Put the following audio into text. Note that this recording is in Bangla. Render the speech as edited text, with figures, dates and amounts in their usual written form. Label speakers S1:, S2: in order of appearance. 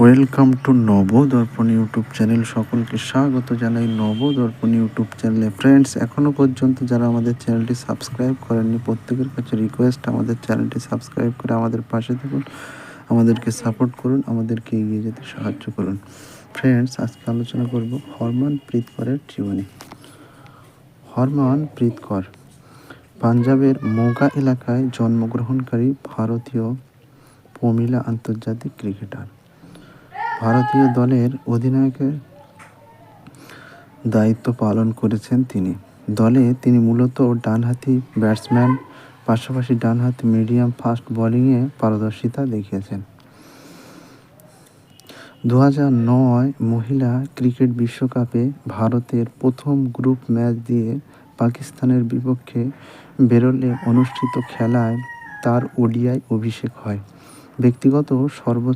S1: Welcome to Nabadarpan YouTube channel. সকলকে স্বাগত জানাই নবদর্পণ ইউটিউব চ্যানেলে। ফ্রেন্ডস, এখনও পর্যন্ত যারা আমাদের চ্যানেলটি সাবস্ক্রাইব করেননি, প্রত্যেকের কাছে রিকোয়েস্ট, আমাদের চ্যানেলটি সাবস্ক্রাইব করে আমাদের পাশে থাকুন, আমাদেরকে সাপোর্ট করুন, আমাদেরকে এগিয়ে যেতে সাহায্য করুন। ফ্রেন্ডস, আজকে আলোচনা করব হরমনপ্রীত করের জীবনী। হরমনপ্রীত কর পাঞ্জাবের মোগা এলাকায় জন্মগ্রহণকারী ভারতীয় মহিলা আন্তর্জাতিক ক্রিকেটার। ভারতীয় দলের অধিনায়কের দায়িত্ব পালন করেছেন তিনি। দলে তিনি মূলত ডানহাতি ব্যাটসম্যান, পাশাপাশি ডানহাতি মিডিয়াম ফাস্ট বোলিংয়ে পারদর্শিতা দেখিয়েছেন। 2009 মহিলা ক্রিকেট বিশ্বকাপে ভারতের প্রথম গ্রুপ ম্যাচ দিয়ে পাকিস্তানের বিপক্ষে বেরোলে অনুষ্ঠিত খেলায় তার ওডিআই অভিষেক হয়। ব্যক্তিগত সর্বোচ্চ